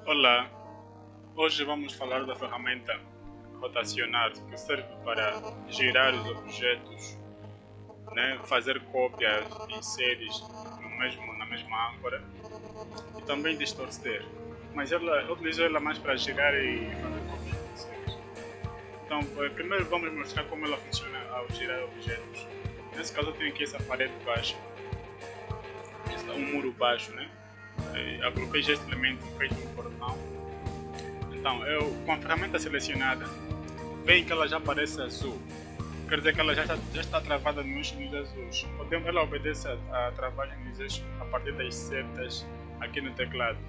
Olá, hoje vamos falar da ferramenta rotacionar que serve para girar os objetos, né? Fazer cópias em séries na mesma âncora e também distorcer. Mas eu utilizo ela mais para girar e fazer cópias em séries. Então, primeiro vamos mostrar como ela funciona ao girar objetos. Nesse caso eu tenho aqui essa parede baixa, um muro baixo, né? Agrupei este elemento feito um portão. Então, com a ferramenta selecionada, veem que ela já aparece azul. Quer dizer que ela já está travada nos eixos azuis. Ela obedece a travagem dos eixos a partir das setas aqui no teclado,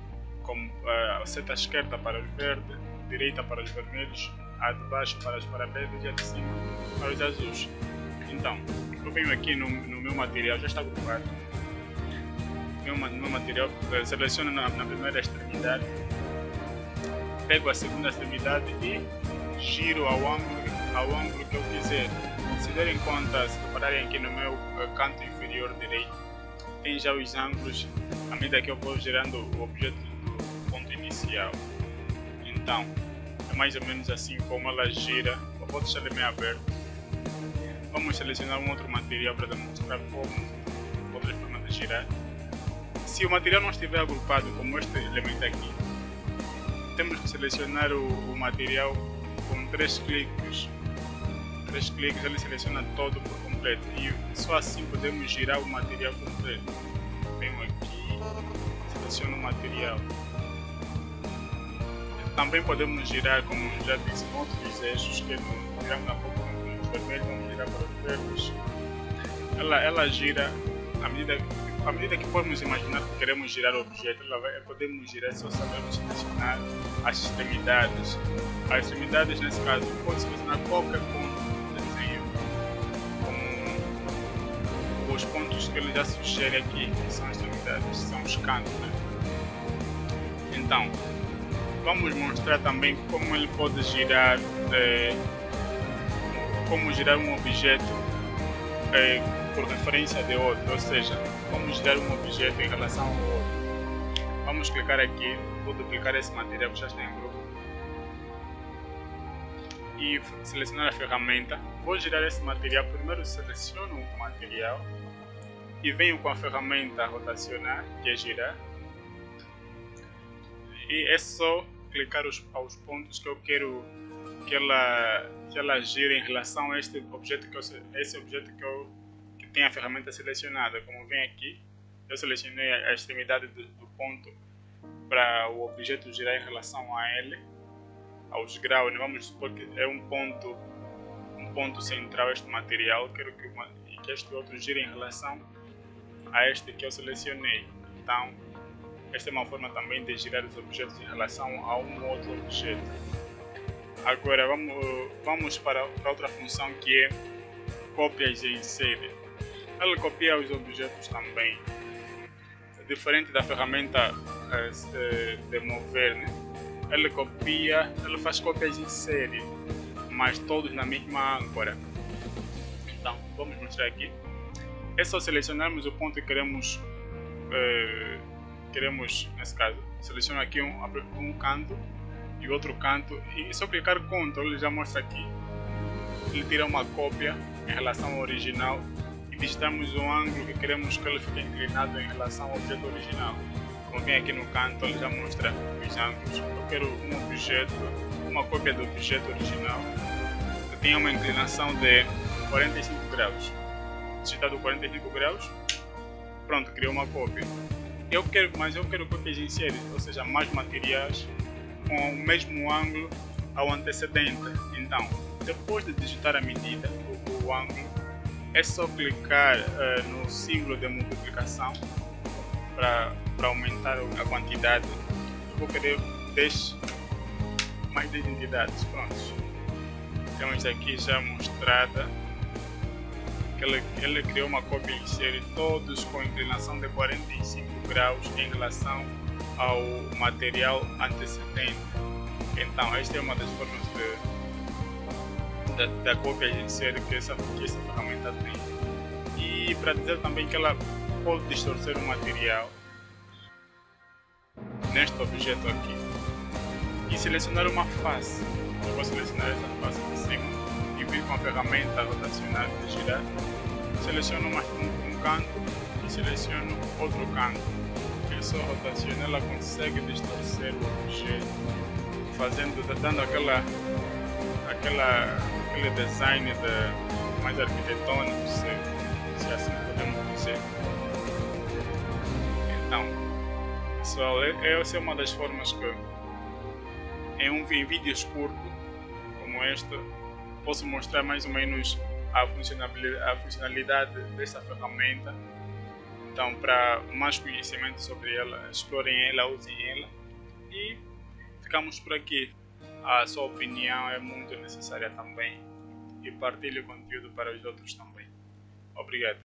como a seta esquerda para os verdes, direita para os vermelhos, a de baixo para os paralelos e a de cima para os azuis. Então, eu venho aqui no meu material, já está agrupado. No meu material, seleciono na primeira extremidade, pego a segunda extremidade e giro ao ângulo que eu quiser. Se derem conta, se repararem aqui no meu canto inferior direito, tem já os ângulos à medida que eu vou girando o objeto do ponto inicial. Então, é mais ou menos assim como ela gira. Eu vou deixar ele meio aberto. Vamos selecionar um outro material para demonstrar como outra forma de girar. Se o material não estiver agrupado como este elemento aqui, temos que selecionar o material com 3 cliques. 3 cliques ele seleciona todo por completo e só assim podemos girar o material completo. Venho aqui, seleciono o material. Também podemos girar, como já disse, outros eixos que giramos na pouco nos vermelhos, vamos girar para os verdes. Ela gira à medida que formos imaginar que queremos girar o objeto, podemos girar, só sabemos selecionar as extremidades. As extremidades, nesse caso, pode selecionar qualquer ponto do desenho, como os pontos que ele já sugere aqui, que são as extremidades, são os cantos, né? Então, vamos mostrar também como ele pode girar, como girar um objeto por referência de outro, ou seja, vamos girar um objeto em relação ao outro. Vamos clicar aqui, vou duplicar esse material que já está em grupo e selecionar a ferramenta. Vou girar esse material, primeiro seleciono o material e venho com a ferramenta rotacionar, que é girar, e é só clicar aos pontos que eu quero que ela gire em relação a este objeto que tem a ferramenta selecionada. Como vem aqui, eu selecionei a extremidade do ponto para o objeto girar em relação a ele, aos graus, né? Vamos supor que é um ponto central este material, quero que este outro gire em relação a este que eu selecionei. Então, esta é uma forma também de girar os objetos em relação a um outro objeto. Agora vamos para outra função, que é cópias em série. Ela copia os objetos também, diferente da ferramenta de mover, né? Ela faz cópias em série, mas todos na mesma âncora. Então, vamos mostrar aqui. É só selecionarmos o ponto que queremos, nesse caso, seleciono aqui um canto e outro canto, e só clicar Ctrl, ele já mostra aqui. Ele tira uma cópia em relação ao original e digitamos o ângulo que queremos que ele fique inclinado em relação ao objeto original. Como vem aqui no canto, ele já mostra os ângulos. Eu quero uma cópia do objeto original que tenha uma inclinação de 45 graus. Digitado 45 graus, pronto, criou uma cópia. Mas eu quero cópias em série, ou seja, mais materiais com o mesmo ângulo ao antecedente. Então, depois de digitar a medida, o ângulo, é só clicar no símbolo de multiplicação para aumentar a quantidade. Eu vou querer mais 10 entidades. Prontos. Temos aqui já mostrada que ele criou uma cópia em série, todos com inclinação de 45 graus em relação ao material antecedente. Então, esta é uma das formas da cópia em série que essa ferramenta tem. E para dizer também que ela pode distorcer o material neste objeto aqui. e selecionar uma face. Eu vou selecionar essa face de cima e vir com a ferramenta rotacionar de girar. Seleciono um canto e seleciono outro canto. É só rotacionar, ela consegue distorcer o objeto, dando aquele design mais arquitetônico, se assim podemos dizer. Então, pessoal, essa é uma das formas que em vídeos curtos como este posso mostrar mais ou menos a funcionalidade dessa ferramenta. Então, para mais conhecimento sobre ela, explorem ela, usem ela e ficamos por aqui. A sua opinião é muito necessária também e partilhe o conteúdo para os outros também. Obrigado.